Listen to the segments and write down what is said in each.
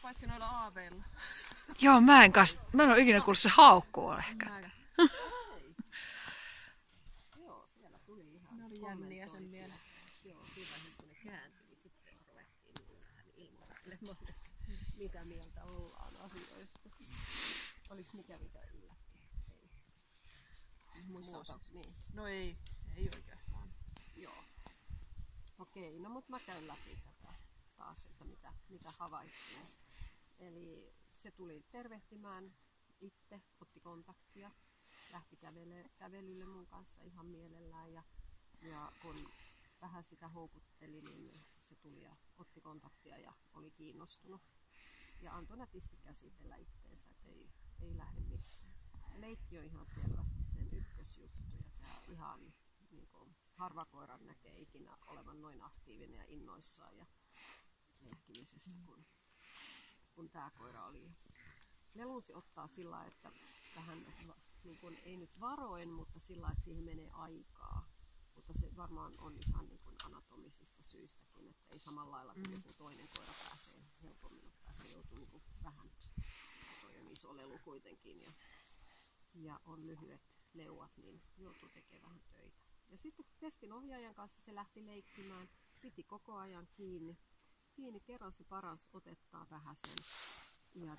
paitsi noilla aaveilla. Joo, mä en ole ikinä kuullut se haukkua ehkä. Joo, siellä tuli ihan Ne oli jänniä sen mielestä. Joo, siinä vaiheessa kun ne kääntyi, niin sitten ruvettiin vähän ilmoittelemaan, mitä mieltä ollaan asioista. Oliko mikä yllätti? Ei. Muuta, niin. No ei oikeastaan. Joo. Okei, no mutta mä käyn läpi tätä taas, että mitä havaittiin. Eli se tuli tervehtimään itse, otti kontaktia, lähti kävelylle mun kanssa ihan mielellään ja kun vähän sitä houkutteli, niin se tuli ja otti kontaktia ja oli kiinnostunut. Ja antoi nätisti käsitellä itteensä, että ei lähde mitään. Leikki on ihan selvästi sen ykkösjuttu ja se on ihan niin kuin, harva koira näkee ikinä olevan noin aktiivinen ja innoissaan ja leikkimisestä kun tämä koira oli. Lelunsi ottaa sillä, että vähän niin kuin, ei nyt varoen, mutta sillä, että siihen menee aikaa. Mutta se varmaan on ihan niin kuin anatomisista syistäkin, että ei samalla lailla kuin joku toinen koira pääsee helpommin ottaa. Se joutuu niin kuin vähän, toi on iso lelu kuitenkin ja on lyhyet leuat, niin joutuu tekemään vähän töitä. Ja sitten testin ohjaajan kanssa se lähti leikkimään, piti koko ajan kiinni. Kerran se paras otettaa vähän sen. Ja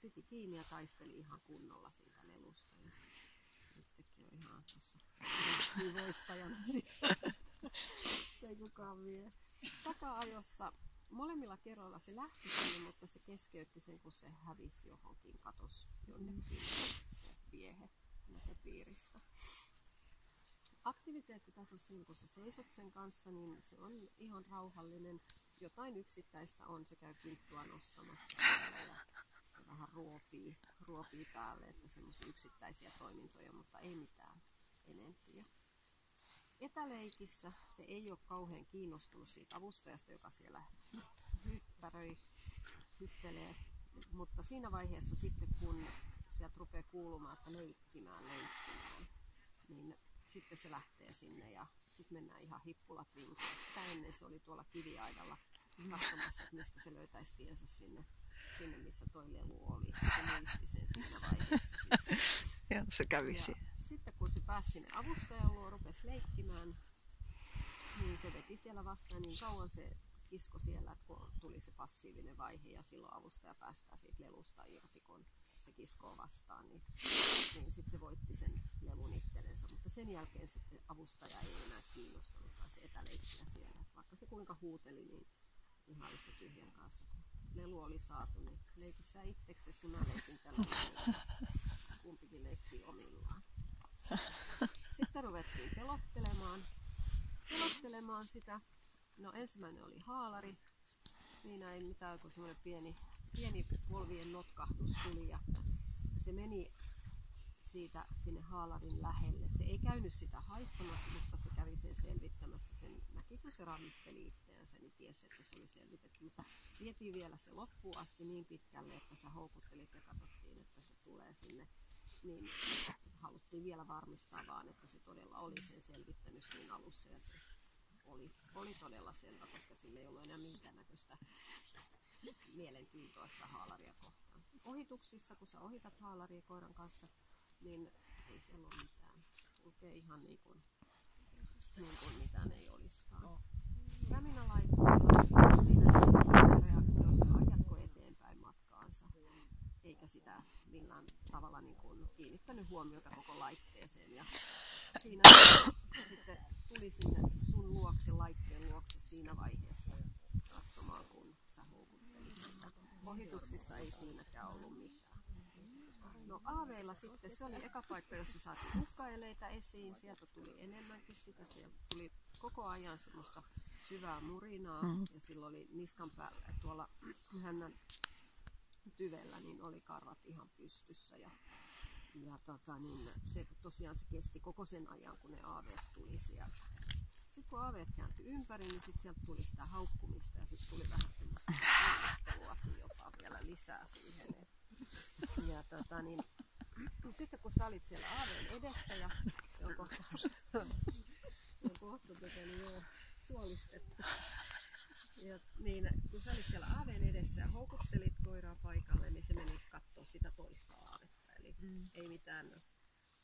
piti kiinni ja taisteli ihan kunnolla siitä lelusta. Ja nytkin on ihan tuossa voittajana siellä. Ei kukaan vie. Taka-ajossa molemmilla kerroilla se lähti sinne, mutta se keskeytti sen, kun se hävisi johonkin, katosi jonnekin se viehe näköpiiristä. Aktiviteettitaso siinä, kun sä seisot sen kanssa, niin se on ihan rauhallinen. Jotain yksittäistä on, se käy kinttua nostamassa ja vähän ruopii päälle, että semmoisia yksittäisiä toimintoja, mutta ei mitään enempiä. Etäleikissä se ei ole kauhean kiinnostunut siitä avustajasta, joka siellä hyppelee, mutta siinä vaiheessa sitten, kun sieltä rupeaa kuulumaan, että leikkimään, niin sitten se lähtee sinne ja sitten mennään ihan hippulat vinkoon. Sitä ennen se oli tuolla kiviaidalla katsomassa, että mistä se löytäisi tiensä sinne missä toi lelu oli. Se muisti sen siinä vaiheessa. Joo, se kävi siinä. Sitten kun se pääsi sinne avustajan luo, rupesi leikkimään, niin se veti siellä vastaan niin kauan se kisko siellä, että kun tuli se passiivinen vaihe ja silloin avustaja päästää siitä lelusta irti, kun se kiskoo vastaan, niin sitten se voitti sen lelun itsellensä. Mutta sen jälkeen sitten avustaja ei enää kiinnostunut, vaan se etäleikkiä siellä. Että vaikka se kuinka huuteli, niin ihan yhtä tyhjän kanssa. Kun lelu oli saatu, niin leikissä itseksesi, kun mä leikin tällä lailla. Kumpikin leikkii omillaan. Sitten ruvettiin pelottelemaan sitä. No ensimmäinen oli haalari. Siinä ei mitään kuin semmoinen pieni polvien notkahdus tuli ja se meni siitä sinne haalarin lähelle. Se ei käynyt sitä haistamassa, mutta se kävi sen selvittämässä. Sen näki, kun se ramisteli itseänsä, niin tiesi, että se oli selvitetty. Mutta vietiin vielä se loppuun asti niin pitkälle, että sä houkuttelit ja katsottiin, että se tulee sinne. Niin haluttiin vielä varmistaa vaan, että se todella oli sen selvittänyt siinä alussa. Ja se oli todella selvä, koska sillä ei ollut enää minkäännäköistä mielenkiintoa sitä haalaria kohtaan. Ohituksissa, kun sä ohitat haalaria koiran kanssa, niin ei siellä ole mitään. Se kulkee ihan niin kuin mitään ei olisikaan. Räminälaitteella siinä reaktio, se vaan jatkoi eteenpäin matkaansa, eikä sitä millään tavalla niin kuin kiinnittänyt huomiota koko laitteeseen. Ja siinä sitten tuli sinne sun luokse, laitteen luokse siinä vaiheessa katsomaan, kun sä houkuttelit sitä. Ohituksissa ei siinäkään ollut mitään. No aaveilla sitten, se oli eka paikka, jossa saatiin uhkaeleitä esiin. Sieltä tuli enemmänkin sitä. Sieltä tuli koko ajan semmoista syvää murinaa. Ja silloin oli niskan päällä tuolla hännän tyvellä, niin oli karvat ihan pystyssä. Ja se tosiaan se kesti koko sen ajan, kun ne aaveet tuli sieltä. Sitten kun aaveet kääntyi ympäri, niin sitten sieltä tuli sitä haukkumista ja sitten tuli vähän semmoista kuulisteluakin jopa vielä lisää siihen. Ja sitten kun sä olit siellä aaveen edessä ja se on kohta jo suolistettu. Ja niin, kun sä olit siellä aaveen edessä ja houkuttelit koiraa paikalle, niin se meni katsoa sitä toista aavetta. Eli ei mitään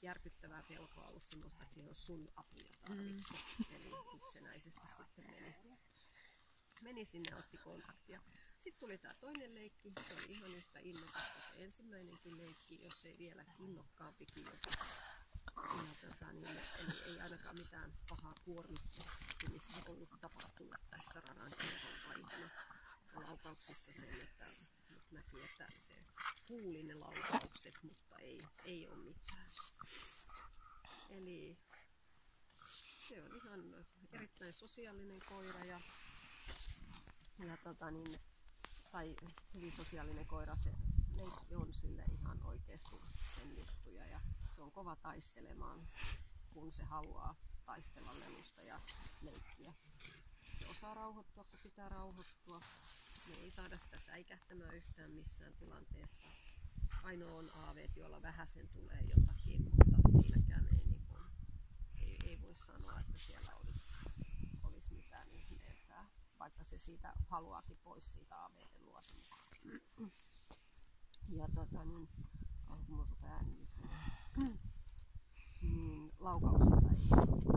järkyttävää pelkoa ollut semmoista, että siihen on sun apuja tarvittu. Eli itsenäisesti sitten meni sinne ja otti kontaktia. Sitten tuli tämä toinen leikki, se oli ihan yhtä innokas kuin se ensimmäinenkin leikki, jos ei vielä innokkaampikin. Eli ei ainakaan mitään pahaa kuormittumista ollut tapahtunut tässä radan aikana. Laukauksissa sen, että nyt näkyy, että se kuuli ne laukaukset, mutta ei ole mitään. Eli se on ihan erittäin sosiaalinen koira tai hyvin sosiaalinen koira. Se leikki on sille ihan oikeasti sen juttuja ja se on kova taistelemaan, kun se haluaa taistella lelusta ja leikkiä. Se osaa rauhoittua, kun pitää rauhoittua. Me ei saada sitä säikähtämään yhtään missään tilanteessa. Ainoa on aaveet, joilla vähäsen tulee jotakin, mutta siinäkään ei voi sanoa, että siellä olisi mitään ihmeempää, vaikka se siitä haluaakin pois siitä aaveiden luota. Ja niin laukauksissa ei